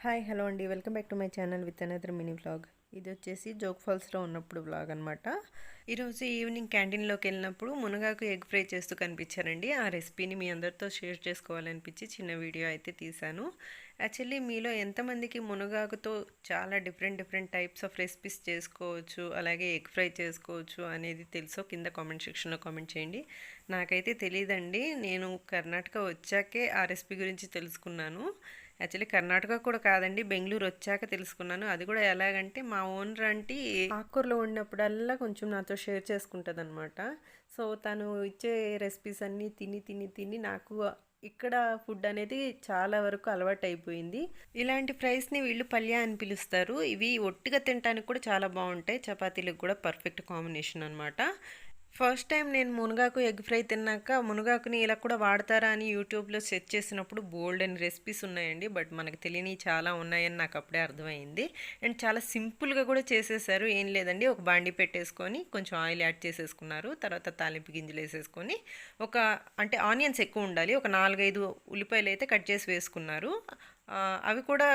Hi hello అండి, welcome back to my channel with another mini vlog. ఇది వచ్చేసి జోగ్ ఫాల్స్లో ఉన్నప్పుడు వ్లాగ్ అనమాట. ఈరోజు ఈవినింగ్ క్యాంటీన్లోకి వెళ్ళినప్పుడు మునగాకు ఎగ్ ఫ్రై చేస్తూ కనిపించారండి. ఆ రెసిపీని మీ అందరితో షేర్ చేసుకోవాలనిపించి చిన్న వీడియో అయితే తీశాను. యాక్చువల్లీ మీలో ఎంతమందికి మునగాకుతో చాలా డిఫరెంట్ టైప్స్ ఆఫ్ రెసిపీస్ చేసుకోవచ్చు, అలాగే ఎగ్ ఫ్రై చేసుకోవచ్చు అనేది తెలుసో కింద కామెంట్ సెక్షన్లో కామెంట్ చేయండి. నాకైతే తెలియదండి, నేను కర్ణాటక వచ్చాకే ఆ రెసిపీ గురించి తెలుసుకున్నాను. యాక్చువల్లీ కర్ణాటక కూడా కాదండి, బెంగళూరు వచ్చాక తెలుసుకున్నాను. అది కూడా ఎలాగంటే మా ఓనర్ ఆంటీ ఆకుకూరలో ఉన్నప్పుడల్లా కొంచెం నాతో షేర్ చేసుకుంటుంది అనమాట. సో తను ఇచ్చే రెసిపీస్ అన్నీ తిని తిని తిని నాకు ఇక్కడ ఫుడ్ అనేది చాలా వరకు అలవాటు అయిపోయింది. ఇలాంటి ఫ్రైస్ని వీళ్ళు పల్య అని పిలుస్తారు. ఇవి ఒట్టిగా తినడానికి కూడా చాలా బాగుంటాయి, చపాతీలకు కూడా పర్ఫెక్ట్ కాంబినేషన్ అనమాట. ఫస్ట్ టైం నేను మునగాకు ఎగ్ ఫ్రై తిన్నాక మునగాకుని ఇలా కూడా వాడతారా అని యూట్యూబ్లో సెర్చ్ చేసినప్పుడు బోల్డ్ అని రెసిపీస్ ఉన్నాయండి. బట్ మనకు తెలియని చాలా ఉన్నాయని నాకు అప్పుడే అర్థమైంది. అండ్ చాలా సింపుల్గా కూడా చేసేసారు. ఏం లేదండి, ఒక బాండి పెట్టేసుకొని కొంచెం ఆయిల్ యాడ్ చేసేసుకున్నారు. తర్వాత తాలింపు గింజలు వేసేసుకొని అంటే ఆనియన్స్ ఎక్కువ ఉండాలి, ఒక 4-5 ఉల్లిపాయలు అయితే కట్ చేసి వేసుకున్నారు. అవి కూడా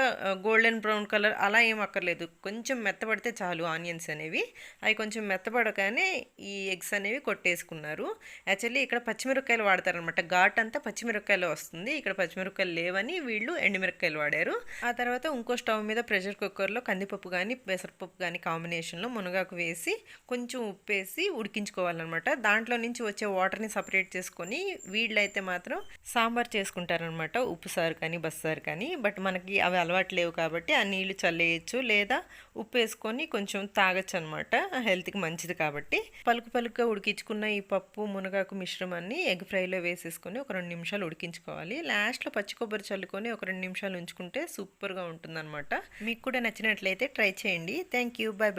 గోల్డెన్ బ్రౌన్ కలర్ అలా ఏం అక్కర్లేదు, కొంచెం మెత్తపడితే చాలు ఆనియన్స్ అనేవి. అవి కొంచెం మెత్తపడగానే ఈ ఎగ్స్ అనేవి కొట్టేసుకున్నారు. యాక్చువల్లీ ఇక్కడ పచ్చిమిరపకాయలు వాడతారనమాట, ఘాట్ అంతా పచ్చిమిరపకాయలు వస్తుంది. ఇక్కడ పచ్చిమిరపకాయలు లేవని వీళ్ళు ఎండుమిరపకాయలు వాడారు. ఆ తర్వాత ఇంకో స్టవ్ మీద ప్రెషర్ కుక్కర్లో కందిపప్పు కానీ పెసరపప్పు కానీ కాంబినేషన్లో మునగాకు వేసి కొంచెం ఉప్పు వేసి ఉడికించుకోవాలన్నమాట. దాంట్లో నుంచి వచ్చే వాటర్ని సపరేట్ చేసుకొని వీళ్ళైతే మాత్రం సాంబార్ చేసుకుంటారనమాట, ఉప్పు సారు కానీ బస్సారు కానీ. బట్ మనకి అవి అలవాటు లేవు కాబట్టి ఆ నీళ్లు చల్లేయచ్చు, లేదా ఉప్పు వేసుకొని కొంచెం తాగొచ్చు అనమాట, హెల్త్కి మంచిది కాబట్టి. పలుకుగా ఉడికించుకున్న ఈ పప్పు మునగాకు మిశ్రమాన్ని ఎగ్ ఫ్రైలో వేసేసుకొని ఒక 2 నిమిషాలు ఉడికించుకోవాలి. లాస్ట్లో పచ్చి కొబ్బరి చల్లుకొని ఒక 2 నిమిషాలు ఉంచుకుంటే సూపర్గా ఉంటుందన్నమాట. మీకు కూడా నచ్చినట్లయితే ట్రై చేయండి. Thank you, by by.